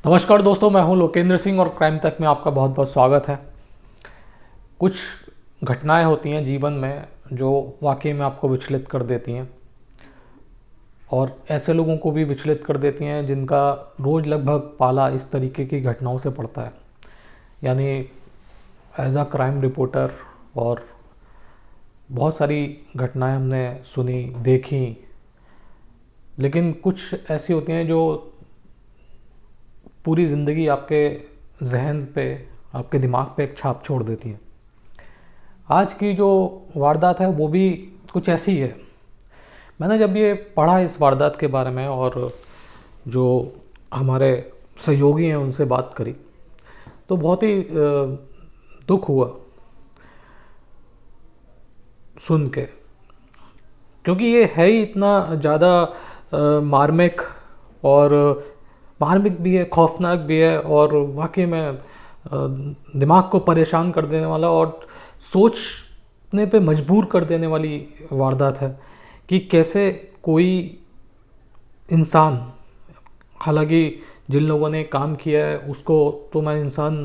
नमस्कार दोस्तों, मैं हूं लोकेंद्र सिंह और क्राइम तक में आपका बहुत बहुत स्वागत है। कुछ घटनाएं होती हैं जीवन में जो वाकई में आपको विचलित कर देती हैं और ऐसे लोगों को भी विचलित कर देती हैं जिनका रोज़ लगभग पाला इस तरीके की घटनाओं से पड़ता है। यानी एज अ क्राइम रिपोर्टर और बहुत सारी घटनाएं हमने सुनी, देखी, लेकिन कुछ ऐसी होती हैं जो पूरी ज़िंदगी आपके जहन पे, आपके दिमाग पे एक छाप छोड़ देती है। आज की जो वारदात है वो भी कुछ ऐसी ही है। मैंने जब ये पढ़ा इस वारदात के बारे में और जो हमारे सहयोगी हैं उनसे बात करी तो बहुत ही दुख हुआ सुन के, क्योंकि ये है ही इतना ज़्यादा मार्मिक और मार्मिक भी है, खौफनाक भी है और वाकई में दिमाग को परेशान कर देने वाला और सोचने पे मजबूर कर देने वाली वारदात है कि कैसे कोई इंसान, हालांकि जिन लोगों ने काम किया है उसको तो मैं इंसान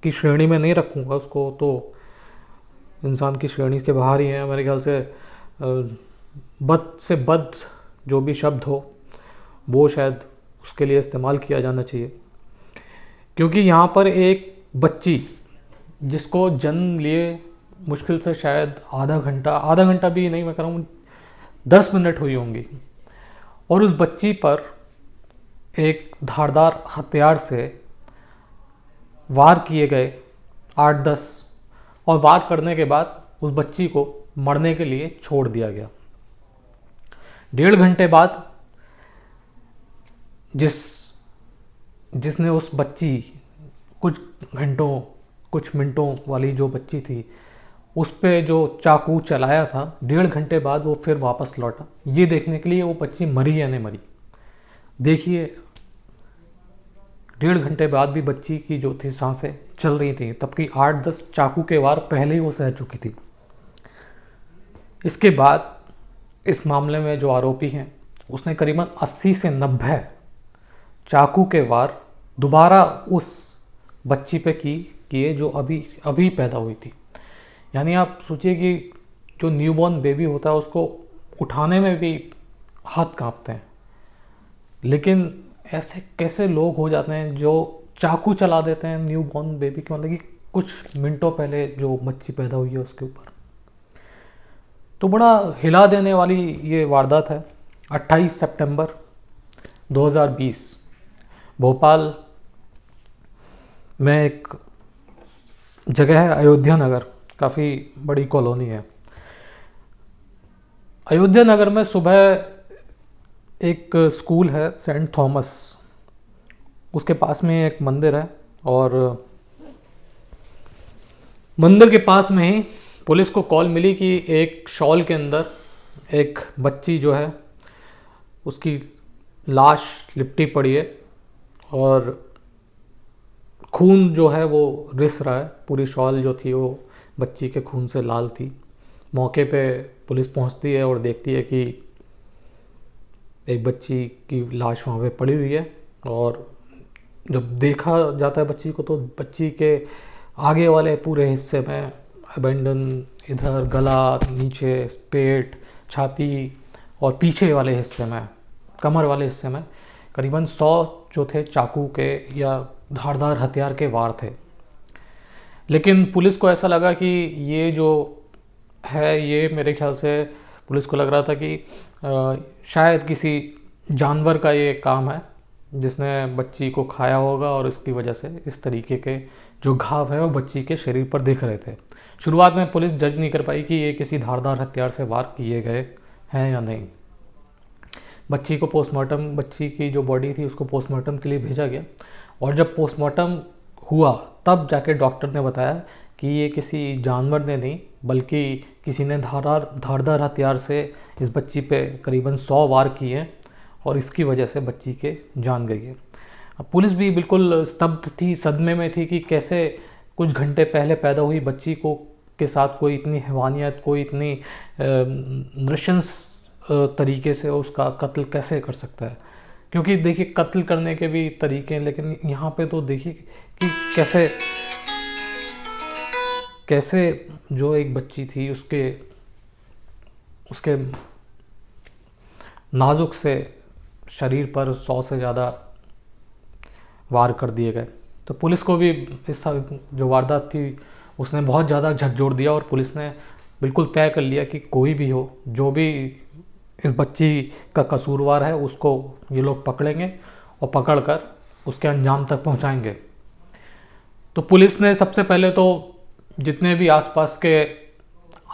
की श्रेणी में नहीं रखूँगा, उसको तो इंसान की श्रेणी के बाहर ही है मेरे ख्याल से। बद से बद जो भी शब्द हो वो शायद उसके लिए इस्तेमाल किया जाना चाहिए, क्योंकि यहाँ पर एक बच्ची जिसको जन्म लिए मुश्किल से शायद आधा घंटा भी नहीं, मैं कह रहा हूँ 10 मिनट हुई होंगी, और उस बच्ची पर एक धारदार हथियार से वार किए गए 8-10, और वार करने के बाद उस बच्ची को मरने के लिए छोड़ दिया गया। 1.5 घंटे बाद जिसने उस बच्ची, कुछ घंटों कुछ मिनटों वाली जो बच्ची थी, उस पे जो चाकू चलाया था, 1.5 घंटे बाद वो फिर वापस लौटा ये देखने के लिए वो बच्ची मरी या नहीं मरी। देखिए, 1.5 घंटे बाद भी बच्ची की जो थी सांसें चल रही थी, तबकि 8-10 चाकू के वार पहले ही वो सह चुकी थी। इसके बाद इस मामले में जो आरोपी हैं उसने करीबन 80 से 90 चाकू के वार दोबारा उस बच्ची पे किए जो अभी अभी पैदा हुई थी। यानी आप सोचिए कि जो न्यूबॉर्न बेबी होता है उसको उठाने में भी हाथ कांपते हैं, लेकिन ऐसे कैसे लोग हो जाते हैं जो चाकू चला देते हैं न्यूबॉर्न बेबी के, मतलब कि कुछ मिनटों पहले जो बच्ची पैदा हुई है उसके ऊपर। तो बड़ा हिला देने वाली ये वारदात है। 28 सितंबर 2020 भोपाल में एक जगह है अयोध्या नगर, काफ़ी बड़ी कॉलोनी है। अयोध्या नगर में सुबह एक स्कूल है सेंट थॉमस, उसके पास में एक मंदिर है, और मंदिर के पास में ही पुलिस को कॉल मिली कि एक शॉल के अंदर एक बच्ची जो है उसकी लाश लिपटी पड़ी है और खून जो है वो रिस रहा है। पूरी शॉल जो थी वो बच्ची के खून से लाल थी। मौके पे पुलिस पहुंचती है और देखती है कि एक बच्ची की लाश वहाँ पे पड़ी हुई है, और जब देखा जाता है बच्ची को तो बच्ची के आगे वाले पूरे हिस्से में अबेंडन, इधर गला, नीचे पेट, छाती और पीछे वाले हिस्से में, कमर वाले हिस्से में करीबन 100 जो थे चाकू के या धारदार हथियार के वार थे। लेकिन पुलिस को ऐसा लगा कि ये जो है, ये मेरे ख्याल से पुलिस को लग रहा था कि शायद किसी जानवर का ये काम है जिसने बच्ची को खाया होगा, और इसकी वजह से इस तरीके के जो घाव है वो बच्ची के शरीर पर दिख रहे थे। शुरुआत में पुलिस जज नहीं कर पाई कि ये किसी धारदार हथियार से वार किए गए हैं या नहीं। बच्ची को पोस्टमार्टम, बच्ची की जो बॉडी थी उसको पोस्टमार्टम के लिए भेजा गया, और जब पोस्टमार्टम हुआ तब जाके डॉक्टर ने बताया कि ये किसी जानवर ने नहीं बल्कि किसी ने धारदार हथियार से इस बच्ची पे करीबन 100 वार किए हैं, और इसकी वजह से बच्ची के जान गई है। अब पुलिस भी बिल्कुल स्तब्ध थी, सदमे में थी कि कैसे कुछ घंटे पहले पैदा हुई बच्ची को के साथ कोई इतनी हैवानियत, कोई इतनी नृशंस तरीके से उसका कत्ल कैसे कर सकता है। क्योंकि देखिए कत्ल करने के भी तरीके हैं, लेकिन यहाँ पे तो देखिए कि कैसे कैसे जो एक बच्ची थी उसके उसके नाजुक से शरीर पर 100 से ज़्यादा वार कर दिए गए। तो पुलिस को भी इस जो वारदात थी उसने बहुत ज़्यादा झकझोर दिया, और पुलिस ने बिल्कुल तय कर लिया कि कोई भी हो, जो भी इस बच्ची का कसूरवार है उसको ये लोग पकड़ेंगे और पकड़कर उसके अंजाम तक पहुंचाएंगे। तो पुलिस ने सबसे पहले तो जितने भी आसपास के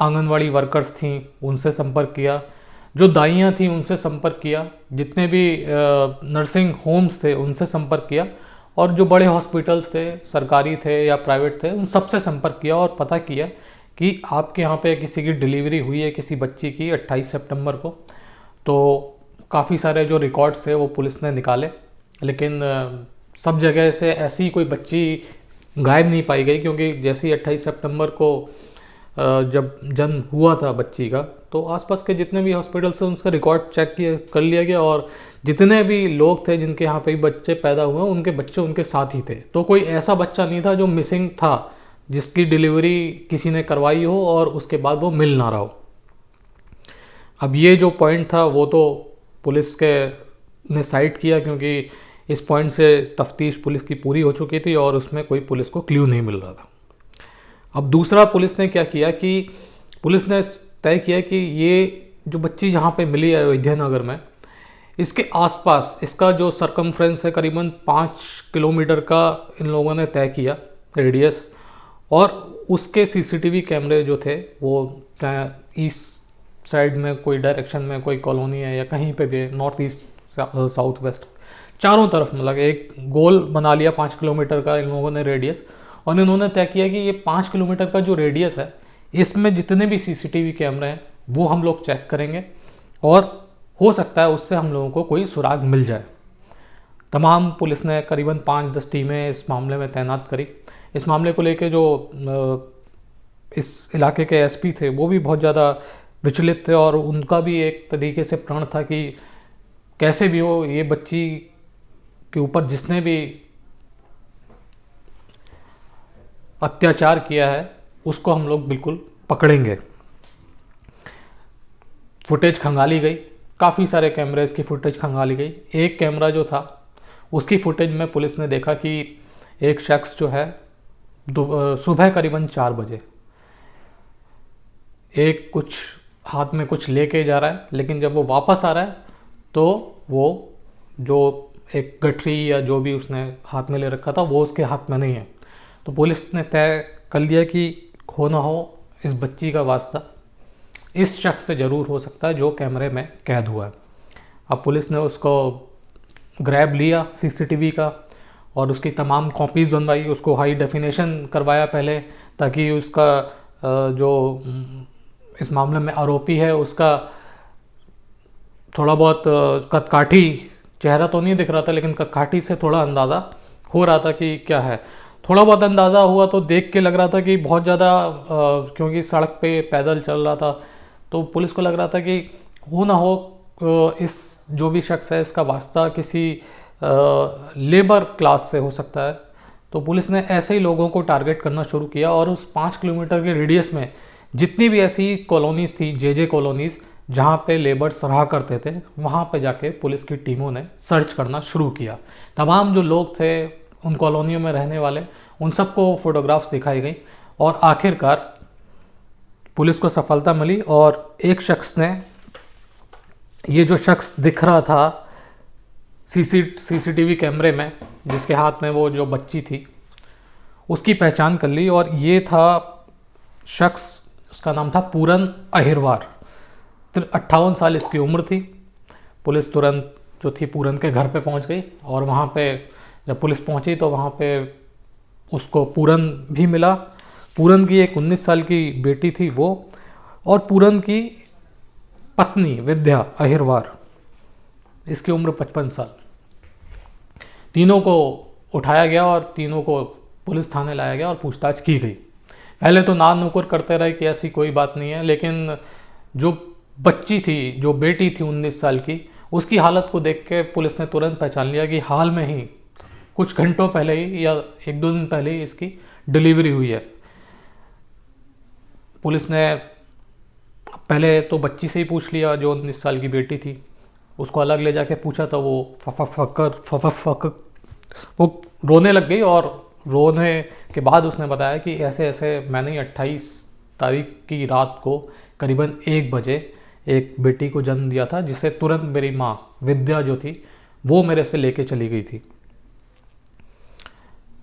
आंगनवाड़ी वर्कर्स थीं उनसे संपर्क किया, जो दाइयाँ थीं उनसे संपर्क किया, जितने भी नर्सिंग होम्स थे उनसे संपर्क किया, और जो बड़े हॉस्पिटल्स थे, सरकारी थे या प्राइवेट थे, उन सबसे संपर्क किया और पता किया कि आपके यहाँ पे किसी की डिलीवरी हुई है किसी बच्ची की 28 सितंबर को। तो काफ़ी सारे जो रिकॉर्ड्स थे वो पुलिस ने निकाले, लेकिन सब जगह से ऐसी कोई बच्ची गायब नहीं पाई गई, क्योंकि जैसे ही 28 सितंबर को जब जन्म हुआ था बच्ची का, तो आसपास के जितने भी हॉस्पिटल से उसका रिकॉर्ड चेक कर लिया गया, और जितने भी लोग थे जिनके यहाँ पे बच्चे पैदा हुए उनके बच्चे उनके साथ ही थे। तो कोई ऐसा बच्चा नहीं था जो मिसिंग था, जिसकी डिलीवरी किसी ने करवाई हो और उसके बाद वो मिल ना रहा हो। अब ये जो पॉइंट था वो तो पुलिस के ने साइड किया, क्योंकि इस पॉइंट से तफ्तीश पुलिस की पूरी हो चुकी थी और उसमें कोई पुलिस को क्ल्यू नहीं मिल रहा था। अब दूसरा पुलिस ने क्या किया कि पुलिस ने तय किया कि ये जो बच्ची यहाँ पे मिली है अयोध्या नगर में, इसके आसपास इसका जो सरकमफ्रेंस है करीबन 5 किलोमीटर का इन लोगों ने तय किया रेडियस, और उसके सीसीटीवी कैमरे जो थे वो ईस्ट साइड में कोई डायरेक्शन में कोई कॉलोनी है या कहीं पे भी, नॉर्थ ईस्ट साउथ वेस्ट, चारों तरफ मतलब एक गोल बना लिया 5 किलोमीटर का इन लोगों ने रेडियस। और इन्होंने तय किया कि ये 5 किलोमीटर का जो रेडियस है इसमें जितने भी सीसीटीवी कैमरे हैं वो हम लोग चेक करेंगे, और हो सकता है उससे हम लोगों को कोई सुराग मिल जाए। तमाम पुलिस ने करीबन 5-10 टीमें इस मामले में तैनात करी। इस मामले को लेके जो इस इलाके के एसपी थे वो भी बहुत ज़्यादा विचलित थे, और उनका भी एक तरीके से प्रण था कि कैसे भी हो ये बच्ची के ऊपर जिसने भी अत्याचार किया है उसको हम लोग बिल्कुल पकड़ेंगे। फुटेज खंगाली गई, काफ़ी सारे कैमरेज की फुटेज खंगाली गई। एक कैमरा जो था उसकी फुटेज में पुलिस ने देखा कि एक शख्स जो है सुबह करीबन 4 बजे एक कुछ हाथ में कुछ लेके जा रहा है, लेकिन जब वो वापस आ रहा है तो वो जो एक गठरी या जो भी उसने हाथ में ले रखा था वो उसके हाथ में नहीं है। तो पुलिस ने तय कर लिया कि हो ना हो इस बच्ची का वास्ता इस शख्स से ज़रूर हो सकता है जो कैमरे में कैद हुआ है। अब पुलिस ने उसको ग्रैब लिया सीसीटीवी का और उसकी तमाम कॉपीज़ बनवाई, उसको हाई डेफिनेशन करवाया पहले, ताकि उसका जो इस मामले में आरोपी है उसका थोड़ा बहुत कदकाठी, चेहरा तो नहीं दिख रहा था लेकिन कदकाठी से थोड़ा अंदाज़ा हो रहा था कि क्या है। थोड़ा बहुत अंदाज़ा हुआ तो देख के लग रहा था कि बहुत ज़्यादा, क्योंकि सड़क पे पैदल चल रहा था, तो पुलिस को लग रहा था कि हो ना हो इस जो भी शख्स है इसका वास्ता किसी लेबर क्लास से हो सकता है। तो पुलिस ने ऐसे ही लोगों को टारगेट करना शुरू किया, और उस 5 किलोमीटर के रेडियस में जितनी भी ऐसी कॉलोनीज थी, जे कॉलोनीज, जहाँ पे लेबर्स रहा करते थे, वहाँ पे जाके पुलिस की टीमों ने सर्च करना शुरू किया। तमाम जो लोग थे उन कॉलोनियों में रहने वाले, उन सबको फोटोग्राफ्स दिखाई गई, और आखिरकार पुलिस को सफलता मिली। और एक शख्स ने, ये जो शख्स दिख रहा था सीसीटीवी कैमरे में जिसके हाथ में वो जो बच्ची थी, उसकी पहचान कर ली, और ये था शख्स, उसका नाम था पूरन अहिरवार। 58 साल इसकी उम्र थी। पुलिस तुरंत जो थी पूरन के घर पे पहुंच गई, और वहाँ पे जब पुलिस पहुंची तो वहाँ पे उसको पूरन भी मिला। पूरन की एक 19 साल की बेटी थी वो, और पूरन की पत्नी विद्या अहिरवार, इसकी उम्र 55 साल। तीनों को उठाया गया और तीनों को पुलिस थाने लाया गया और पूछताछ की गई। पहले तो नान नुकुर करते रहे कि ऐसी कोई बात नहीं है, लेकिन जो बच्ची थी, जो बेटी थी 19 साल की, उसकी हालत को देख के पुलिस ने तुरंत पहचान लिया कि हाल में ही कुछ घंटों पहले ही या एक दो दिन पहले ही इसकी डिलीवरी हुई है। पुलिस ने पहले तो बच्ची से ही पूछ लिया, जो 19 साल की बेटी थी, उसको अलग ले जाके पूछा तो वो फक वो रोने लग गई। और रोने के बाद उसने बताया कि ऐसे ऐसे मैंने 28 तारीख की रात को करीबन 1 बजे एक बेटी को जन्म दिया था, जिसे तुरंत मेरी माँ विद्या जो थी वो मेरे से लेके चली गई थी।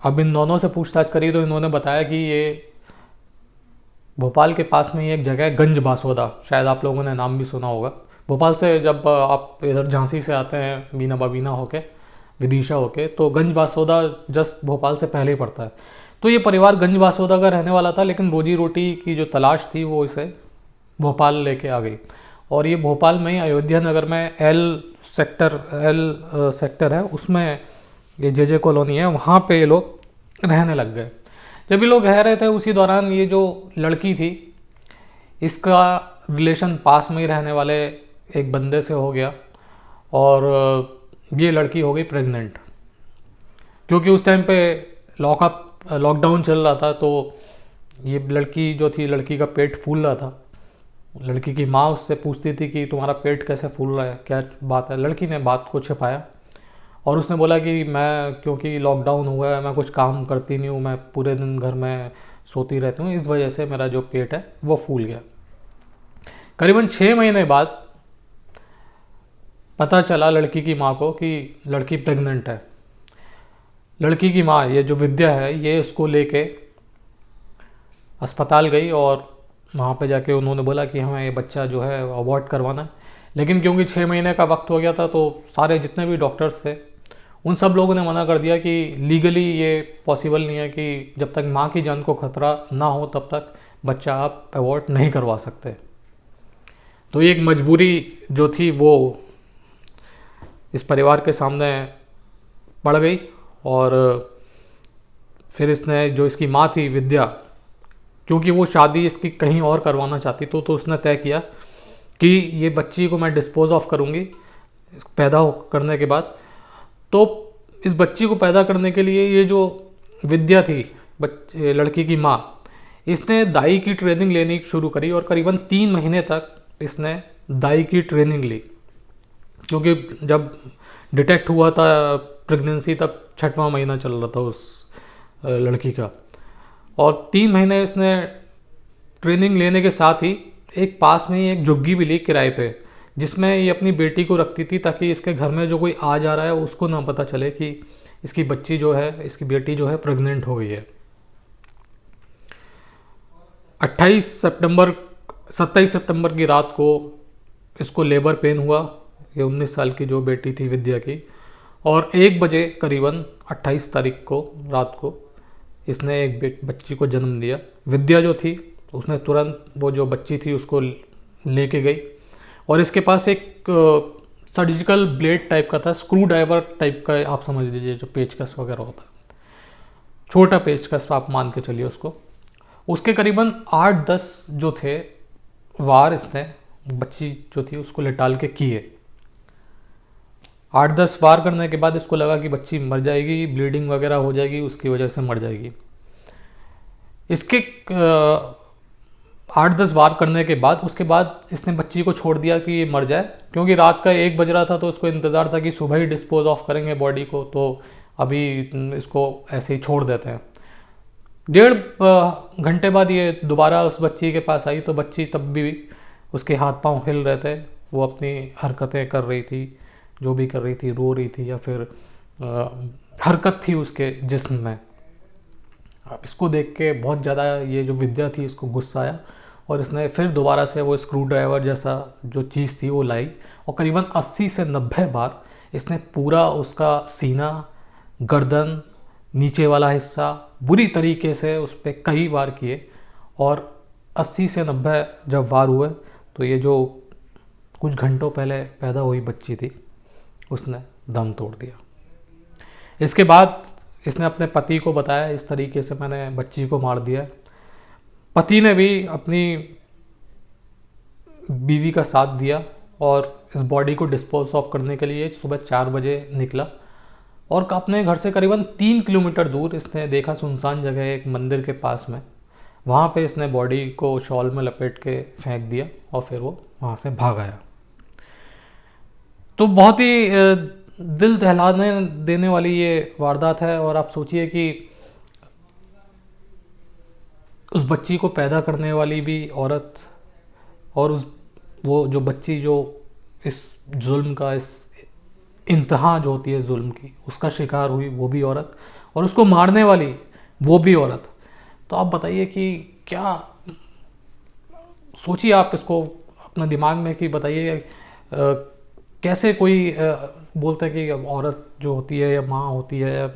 अब इन दोनों से पूछताछ करी तो इन्होंने बताया कि ये भोपाल के पास में ही एक जगह है गंज बासोदा, शायद आप लोगों ने नाम भी सुना होगा। भोपाल से जब आप इधर झांसी से आते हैं बीना बाबीना होके विदिशा होके, तो गंज बासोदा जस्ट भोपाल से पहले ही पड़ता है। तो ये परिवार गंज बासोदा का रहने वाला था, लेकिन रोजी रोटी की जो तलाश थी वो इसे भोपाल लेके आ गई। और ये भोपाल में ही अयोध्या नगर में एल सेक्टर है, उसमें ये जे कॉलोनी है, वहाँ पे ये लोग रहने लग गए। जब ये लोग रह रहे थे उसी दौरान ये जो लड़की थी इसका रिलेशन पास में ही रहने वाले एक बंदे से हो गया, और ये लड़की हो गई प्रेग्नेंट। क्योंकि उस टाइम पे लॉकडाउन चल रहा था, तो ये लड़की जो थी, लड़की का पेट फूल रहा था। लड़की की माँ उससे पूछती थी कि तुम्हारा पेट कैसे फूल रहा है, क्या बात है। लड़की ने बात को छिपाया और उसने बोला कि मैं, क्योंकि लॉकडाउन हुआ है, मैं कुछ काम करती नहीं हूँ, मैं पूरे दिन घर में सोती रहती हूँ, इस वजह से मेरा जो पेट है वो फूल गया। करीबन 6 महीने बाद पता चला लड़की की माँ को कि लड़की प्रेग्नेंट है। लड़की की माँ, ये जो विद्या है, ये उसको लेके अस्पताल गई और वहाँ पे जाके उन्होंने बोला कि हमें ये बच्चा जो है अबॉर्ट करवाना है। लेकिन क्योंकि 6 महीने का वक्त हो गया था, तो सारे जितने भी डॉक्टर्स थे उन सब लोगों ने मना कर दिया कि लीगली ये पॉसिबल नहीं है, कि जब तक माँ की जान को खतरा ना हो तब तक बच्चा आप अबॉर्ट नहीं करवा सकते। तो एक मजबूरी जो थी वो इस परिवार के सामने पड़ गई। और फिर इसने, जो इसकी माँ थी विद्या, क्योंकि वो शादी इसकी कहीं और करवाना चाहती तो उसने तय किया कि ये बच्ची को मैं डिस्पोज ऑफ करूँगी पैदा करने के बाद। तो इस बच्ची को पैदा करने के लिए ये जो विद्या थी, लड़की की माँ, इसने दाई की ट्रेनिंग लेनी शुरू करी और करीबन 3 महीने तक इसने दाई की ट्रेनिंग ली। क्योंकि जब डिटेक्ट हुआ था प्रेगनेंसी तब 6वां महीना चल रहा था उस लड़की का। और 3 महीने इसने ट्रेनिंग लेने के साथ ही एक पास में ही एक झुग्गी भी ली किराए पे, जिसमें ये अपनी बेटी को रखती थी, ताकि इसके घर में जो कोई आ जा रहा है उसको ना पता चले कि इसकी बच्ची जो है, इसकी बेटी जो है प्रेग्नेंट हो गई है। 27 सितंबर की रात को इसको लेबर पेन हुआ, ये 19 साल की जो बेटी थी विद्या की। और 1 बजे करीबन 28 तारीख को रात को इसने एक बच्ची को जन्म दिया। विद्या जो थी उसने तुरंत वो जो बच्ची थी उसको लेके गई, और इसके पास एक सर्जिकल ब्लेड टाइप का था, स्क्रू ड्राइवर टाइप का, आप समझ लीजिए, जो पेचकस वगैरह होता है, छोटा पेचकस आप मान के चलिए उसको। उसके करीबन 8-10 जो थे वार इसने बच्ची जो थी उसको लेटाल के किए। 8-10 वार करने के बाद इसको लगा कि बच्ची मर जाएगी, ब्लीडिंग वगैरह हो जाएगी, उसकी वजह से मर जाएगी। इसके 8-10 वार करने के बाद उसके बाद इसने बच्ची को छोड़ दिया कि ये मर जाए, क्योंकि रात का 1 बज रहा था, तो उसको इंतज़ार था कि सुबह ही डिस्पोज ऑफ करेंगे बॉडी को, तो अभी इसको ऐसे ही छोड़ देते हैं। 1.5 घंटे बाद ये दोबारा उस बच्ची के पास आई, तो बच्ची तब भी उसके हाथ पांव हिल रहे थे, वो अपनी हरकतें कर रही थी, जो भी कर रही थी, रो रही थी या फिर हरकत थी उसके जिस्म में। अब इसको देख के बहुत ज़्यादा ये जो विद्या थी इसको गुस्सा आया, और इसने फिर दोबारा से वो स्क्रू ड्राइवर जैसा जो चीज़ थी वो लाई, और करीबन 80 से 90 बार इसने पूरा उसका सीना, गर्दन, नीचे वाला हिस्सा बुरी तरीके से उस पर कई वार किए। और 80 से 90 जब वार हुए तो ये जो कुछ घंटों पहले पैदा हुई बच्ची थी उसने दम तोड़ दिया। इसके बाद इसने अपने पति को बताया, इस तरीके से मैंने बच्ची को मार दिया। पति ने भी अपनी बीवी का साथ दिया और इस बॉडी को डिस्पोज ऑफ करने के लिए सुबह 4 बजे निकला और अपने घर से करीबन 3 किलोमीटर दूर इसने देखा सुनसान जगह एक मंदिर के पास में, वहाँ पे इसने बॉडी को शॉल में लपेट के फेंक दिया और फिर वो वहाँ से भाग आया। तो बहुत ही दिल दहलाने देने वाली ये वारदात है। और आप सोचिए कि उस बच्ची को पैदा करने वाली भी औरत और वो जो बच्ची जो इस जुल्म का, इस इंतहा जो होती है जुल्म की, उसका शिकार हुई, वो भी औरत, और उसको मारने वाली वो भी औरत। तो आप बताइए कि क्या, सोचिए आप इसको अपने दिमाग में कि बताइए कैसे कोई बोलता है कि औरत जो होती है या माँ होती है या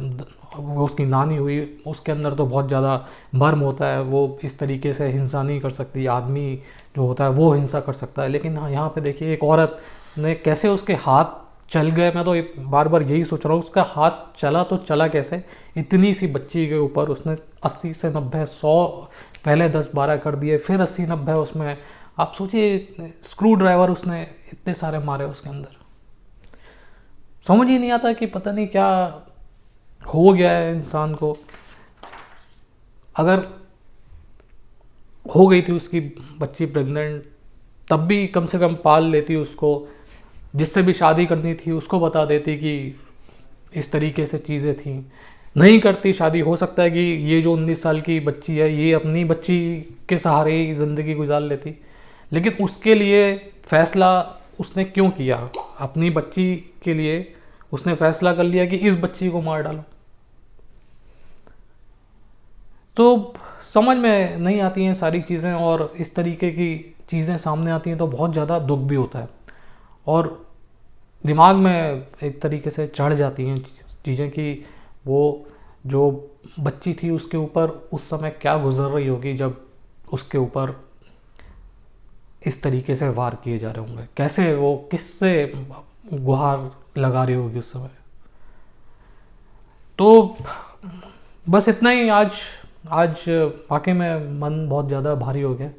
वो उसकी नानी हुई, उसके अंदर तो बहुत ज़्यादा मर्म होता है, वो इस तरीके से हिंसा नहीं कर सकती। आदमी जो होता है वो हिंसा कर सकता है, लेकिन हाँ यहाँ पे देखिए एक औरत ने कैसे उसके हाथ चल गए। मैं तो बार बार यही सोच रहा हूँ, उसका हाथ चला तो चला कैसे, इतनी सी बच्ची के ऊपर उसने 80 से 90 100 पहले 10-12 कर दिए, फिर 80-90 उसमें। आप सोचिए स्क्रू ड्राइवर उसने इतने सारे मारे उसके अंदर। समझ ही नहीं आता कि पता नहीं क्या हो गया है इंसान को। अगर हो गई थी उसकी बच्ची प्रेग्नेंट, तब भी कम से कम पाल लेती उसको, जिससे भी शादी करनी थी उसको बता देती कि इस तरीके से चीज़ें थी। नहीं करती शादी, हो सकता है कि ये जो 19 साल की बच्ची है ये अपनी बच्ची के सहारे ही ज़िंदगी गुजार लेती। लेकिन उसके लिए फ़ैसला उसने क्यों किया? अपनी बच्ची के लिए उसने फ़ैसला कर लिया कि इस बच्ची को मार डालो। तो समझ में नहीं आती हैं सारी चीज़ें, और इस तरीके की चीज़ें सामने आती हैं तो बहुत ज़्यादा दुख भी होता है और दिमाग में एक तरीके से चढ़ जाती हैं चीज़ें कि वो जो बच्ची थी उसके ऊपर उस समय क्या गुजर रही होगी जब उसके ऊपर इस तरीके से वार किए जा रहे होंगे, कैसे वो किससे गुहार लगा रही होगी उस समय। तो बस इतना ही आज वाकई में मन बहुत ज़्यादा भारी हो गया।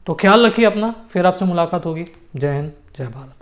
तो ख्याल रखिए अपना, फिर आपसे मुलाकात होगी। जय हिंद, जय भारत।